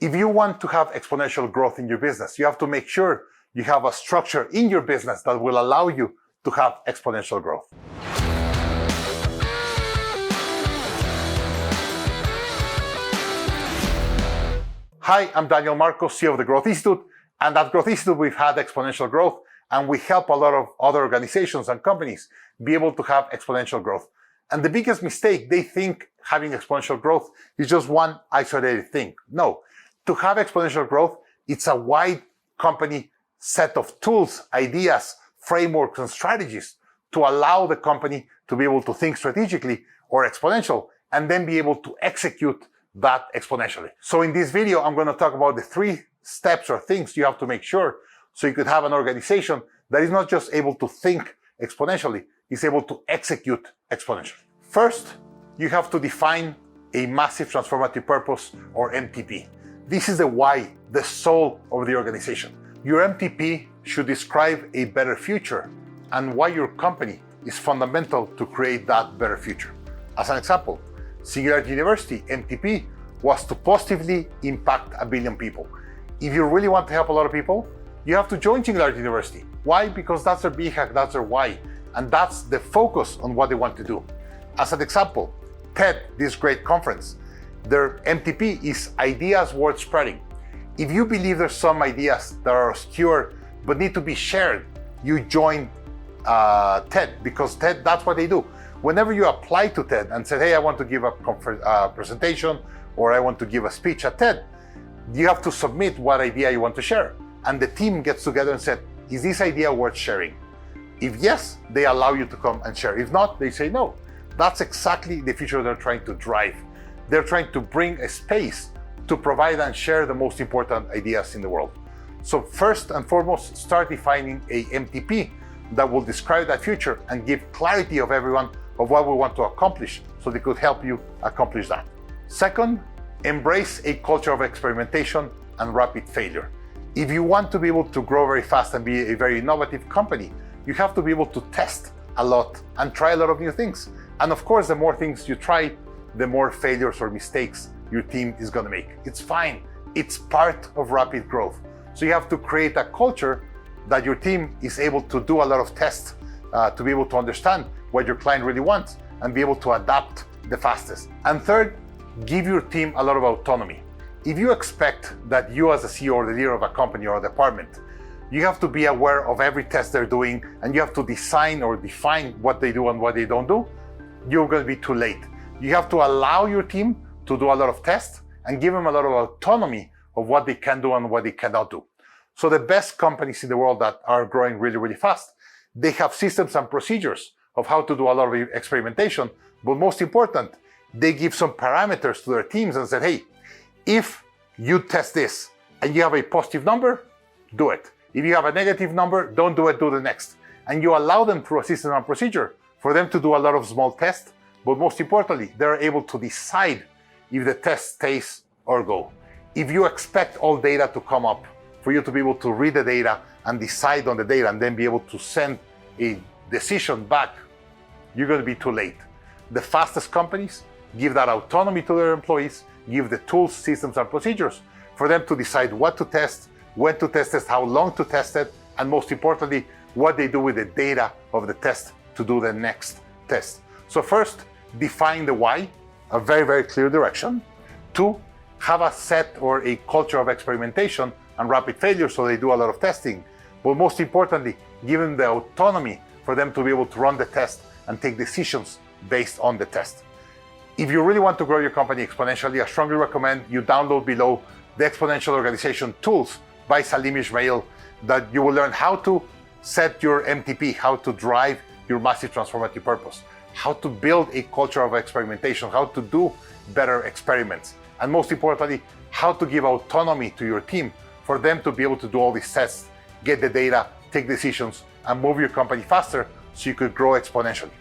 If you want to have exponential growth in your business, you have to make sure you have a structure in your business that will allow you to have exponential growth. Hi, I'm Daniel Marcos, CEO of the Growth Institute, and at Growth Institute we've had exponential growth, and we help a lot of other organizations and companies be able to have exponential growth. And the biggest mistake, they think having exponential growth is just one isolated thing. No. To have exponential growth, it's a wide company set of tools, ideas, frameworks, and strategies to allow the company to be able to think strategically or exponential and then be able to execute that exponentially. So in this video, I'm going to talk about the 3 steps or things you have to make sure so you could have an organization that is not just able to think exponentially, is able to execute exponentially. First, you have to define a massive transformative purpose or MTP. This is the why, the soul of the organization. Your MTP should describe a better future and why your company is fundamental to create that better future. As an example, Singularity University MTP was to positively impact 1 billion people. If you really want to help a lot of people, you have to join Singularity University. Why? Because that's their BHAG, that's their why, and that's the focus on what they want to do. As an example, TED, this great conference, their MTP is ideas worth spreading. If you believe there's some ideas that are obscure but need to be shared, you join TED, because TED, that's what they do. Whenever you apply to TED and say, hey, I want to give a presentation or I want to give a speech at TED, you have to submit what idea you want to share. And the team gets together and said, is this idea worth sharing? If yes, they allow you to come and share. If not, they say no. That's exactly the future they're trying to drive. They're trying to bring a space to provide and share the most important ideas in the world. So first and foremost, start defining a MTP that will describe that future and give clarity of everyone of what we want to accomplish so they could help you accomplish that. Second, embrace a culture of experimentation and rapid failure. If you want to be able to grow very fast and be a very innovative company, you have to be able to test a lot and try a lot of new things. And of course, the more things you try, the more failures or mistakes your team is going to make. It's fine. It's part of rapid growth. So you have to create a culture that your team is able to do a lot of tests to be able to understand what your client really wants and be able to adapt the fastest. And third, give your team a lot of autonomy. If you expect that you as a CEO or the leader of a company or a department, you have to be aware of every test they're doing and you have to design or define what they do and what they don't do, you're going to be too late. You have to allow your team to do a lot of tests and give them a lot of autonomy of what they can do and what they cannot do. So the best companies in the world that are growing really, really fast, they have systems and procedures of how to do a lot of experimentation. But most important, they give some parameters to their teams and say, hey, if you test this and you have a positive number, do it. If you have a negative number, don't do it, do the next. And you allow them through a system and procedure for them to do a lot of small tests. But most importantly, they're able to decide if the test stays or go. If you expect all data to come up, for you to be able to read the data and decide on the data and then be able to send a decision back, you're going to be too late. The fastest companies give that autonomy to their employees, give the tools, systems, and procedures for them to decide what to test, when to test it, how long to test it, and most importantly, what they do with the data of the test to do the next test. So first, define the why, a very, very clear direction. 2, have a set or a culture of experimentation and rapid failure so they do a lot of testing. But most importantly, give them the autonomy for them to be able to run the test and take decisions based on the test. If you really want to grow your company exponentially, I strongly recommend you download below the Exponential Organization Tools by Salim Ismail, that you will learn how to set your MTP, how to drive your massive transformative purpose, how to build a culture of experimentation, how to do better experiments, and most importantly, how to give autonomy to your team for them to be able to do all these tests, get the data, take decisions, and move your company faster so you could grow exponentially.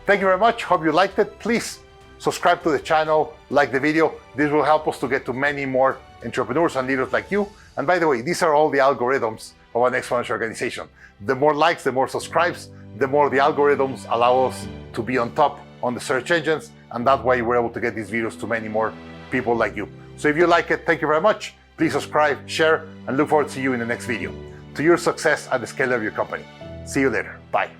Thank you very much. Hope you liked it. Please subscribe to the channel, like the video. This will help us to get to many more entrepreneurs and leaders like you. And by the way, these are all the algorithms of an exponential organization. The more likes, the more subscribes, the more the algorithms allow us to be on top on the search engines. And that way we're able to get these videos to many more people like you. So if you like it, thank you very much. Please subscribe, share, and look forward to you in the next video. To your success at the scale of your company. See you later. Bye.